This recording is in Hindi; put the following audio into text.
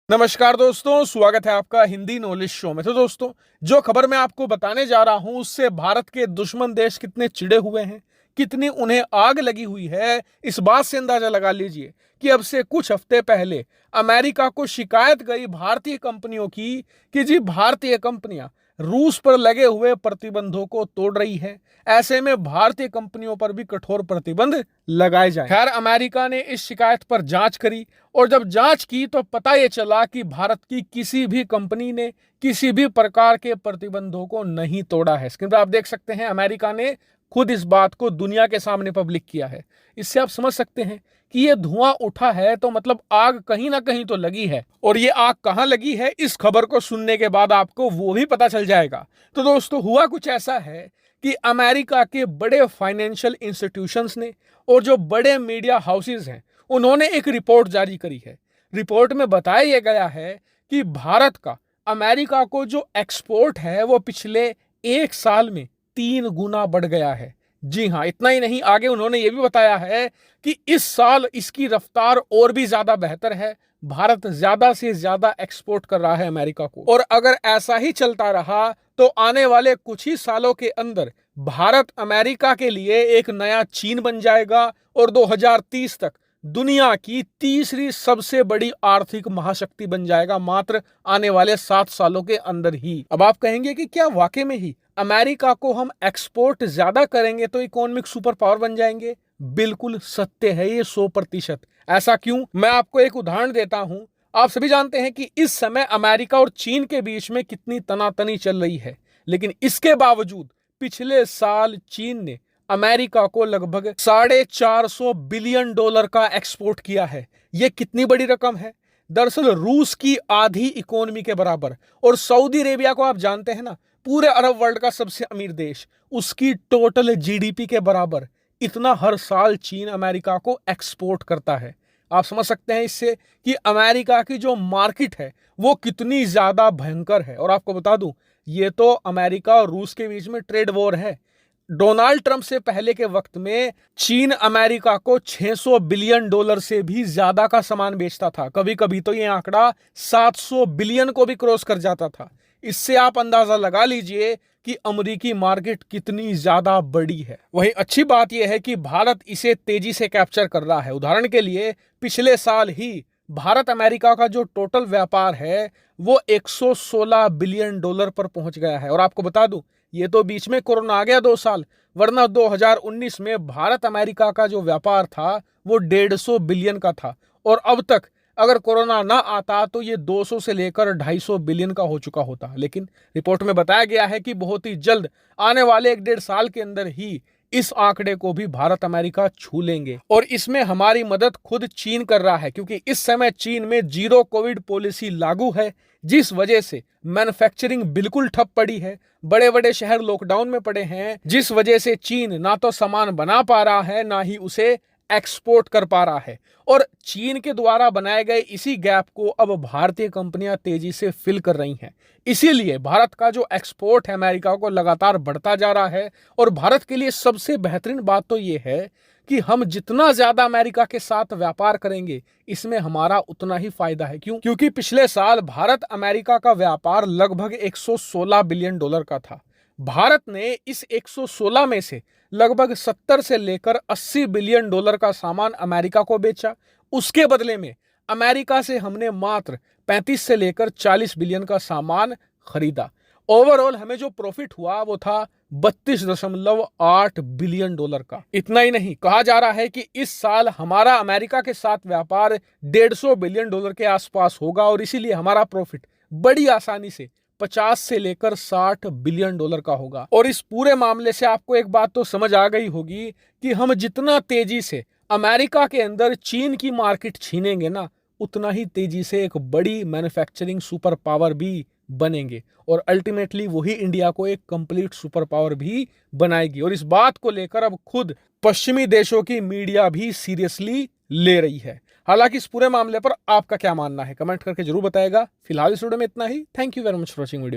नमस्कार दोस्तों, स्वागत है आपका हिंदी नॉलेज शो में। तो दोस्तों, जो खबर मैं आपको बताने जा रहा हूं उससे भारत के दुश्मन देश कितने चिढ़े हुए हैं, कितनी उन्हें आग लगी हुई है, इस बात से अंदाजा लगा लीजिए कि अब से कुछ हफ्ते पहले अमेरिका को शिकायत गई भारतीय कंपनियों की कि जी भारतीय कंपनियां रूस पर लगे हुए प्रतिबंधों को तोड़ रही है। ऐसे में भारतीय कंपनियों पर भी कठोर प्रतिबंध लगाए जाए। खैर, अमेरिका ने इस शिकायत पर जांच करी और जब जांच की तो पता ये चला कि भारत की किसी भी कंपनी ने किसी भी प्रकार के प्रतिबंधों को नहीं तोड़ा है। स्क्रीन पर आप देख सकते हैं, अमेरिका ने खुद इस बात को दुनिया के सामने पब्लिक किया है। इससे आप समझ सकते हैं कि ये धुआं उठा है तो मतलब आग कहीं ना कहीं तो लगी है, और ये आग कहां लगी है इस खबर को सुनने के बाद आपको वो भी पता चल जाएगा। तो दोस्तों, हुआ कुछ ऐसा है कि अमेरिका के बड़े फाइनेंशियल इंस्टीट्यूशंस ने और जो बड़े मीडिया हाउसेज हैं उन्होंने एक रिपोर्ट जारी करी है। रिपोर्ट में बताया गया है कि भारत का अमेरिका को जो एक्सपोर्ट है वो पिछले एक साल में 3 गुना बढ़ गया है। जी हाँ, इतना ही नहीं, आगे उन्होंने ये भी बताया है कि इस साल इसकी रफ्तार और भी ज्यादा बेहतर है। भारत ज्यादा से ज्यादा एक्सपोर्ट कर रहा है अमेरिका को, और अगर ऐसा ही चलता रहा तो आने वाले कुछ ही सालों के अंदर भारत अमेरिका के लिए एक नया चीन बन जाएगा और 2030 तक दुनिया की तीसरी सबसे बड़ी आर्थिक महाशक्ति बन जाएगा, मात्र आने वाले 7 सालों के अंदर ही। अब आप कहेंगे कि क्या वाकई में ही अमेरिका को हम एक्सपोर्ट ज्यादा करेंगे तो इकोनॉमिक सुपर पावर बन जाएंगे? बिल्कुल सत्य है ये 100%। ऐसा क्यों? मैं आपको एक उदाहरण देता हूं। आप सभी जानते हैं कि इस समय अमेरिका और चीन के बीच में कितनी तनातनी चल रही है, लेकिन इसके बावजूद पिछले साल चीन ने अमेरिका को लगभग $450 बिलियन का एक्सपोर्ट किया है। यह कितनी बड़ी रकम है? दरअसल रूस की आधी इकोनॉमी के बराबर। और सऊदी अरेबिया को आप जानते हैं ना, पूरे अरब वर्ल्ड का सबसे अमीर देश, उसकी टोटल जीडीपी के बराबर इतना हर साल चीन अमेरिका को एक्सपोर्ट करता है। आप समझ सकते हैं इससे कि अमेरिका की जो मार्केट है वो कितनी ज्यादा भयंकर है। और आपको बता दूं, ये तो अमेरिका और रूस के बीच में ट्रेड वॉर है। डोनाल्ड ट्रंप से पहले के वक्त में चीन अमेरिका को $600 बिलियन से भी ज्यादा का सामान बेचता था। कभी कभी तो ये आंकड़ा 700 बिलियन को भी क्रॉस कर जाता था। इससे आप अंदाजा लगा लीजिए कि अमेरिकी मार्केट कितनी ज्यादा बड़ी है। वहीं अच्छी बात यह है कि भारत इसे तेजी से कैप्चर कर रहा है। उदाहरण के लिए, पिछले साल ही भारत अमेरिका का जो टोटल व्यापार है वो $116 बिलियन पर पहुंच गया है। और आपको बता दूं, ये तो बीच में कोरोना आ गया 2 साल, वरना 2019 में भारत अमेरिका का जो व्यापार था वो 150 बिलियन का था। और अब तक अगर कोरोना ना आता तो ये 200 से लेकर 250 बिलियन का हो चुका होता। लेकिन रिपोर्ट में बताया गया है कि बहुत ही जल्द आने वाले 1-1.5 साल के अंदर ही इस आंकड़े को भी भारत अमेरिका छू लेंगे। और इसमें हमारी मदद खुद चीन कर रहा है, क्योंकि इस समय चीन में जीरो कोविड पॉलिसी लागू है, जिस वजह से मैन्युफैक्चरिंग बिल्कुल ठप पड़ी है। बड़े बड़े शहर लॉकडाउन में पड़े हैं, जिस वजह से चीन ना तो सामान बना पा रहा है ना ही उसे एक्सपोर्ट कर पा रहा है। और चीन के द्वारा बनाए गए इसी गैप को अब भारतीय कंपनियां तेजी से फिल कर रही हैं। इसीलिए भारत का जो एक्सपोर्ट है अमेरिका को लगातार बढ़ता जा रहा है। और भारत के लिए सबसे बेहतरीन बात तो ये है कि हम जितना ज्यादा अमेरिका के साथ व्यापार करेंगे, इसमें हमारा उतना ही फायदा है। क्यों? क्योंकि पिछले साल भारत अमेरिका का व्यापार लगभग $116 बिलियन का था। भारत ने इस 116 में से लगभग 70 से लेकर $80 बिलियन का सामान अमेरिका को बेचा। उसके बदले में अमेरिका से हमने मात्र 35 से लेकर 40 बिलियन का सामान खरीदा। ओवरऑल हमें जो प्रॉफिट हुआ वो था $32.8 बिलियन का। इतना ही नहीं, कहा जा रहा है कि इस साल हमारा अमेरिका के साथ व्यापार $150 बिलियन के आसपास होगा। और इसीलिए हमारा प्रॉफिट बड़ी आसानी से 50 से लेकर $60 बिलियन का होगा। और इस पूरे मामले से आपको एक बात तो समझ आ गई होगी कि हम जितना तेजी से अमेरिका के अंदर चीन की मार्केट छीनेंगे ना, उतना ही तेजी से एक बड़ी मैन्युफैक्चरिंग सुपर पावर भी बनेंगे। और अल्टीमेटली वही इंडिया को एक कंप्लीट सुपर पावर भी बनाएगी। और इस बात को लेकर अब खुद पश्चिमी देशों की मीडिया भी सीरियसली ले रही है। हालांकि इस पूरे मामले पर आपका क्या मानना है, कमेंट करके जरूर बताएगा। फिलहाल इस वीडियो में इतना ही। Thank you very much for watching video.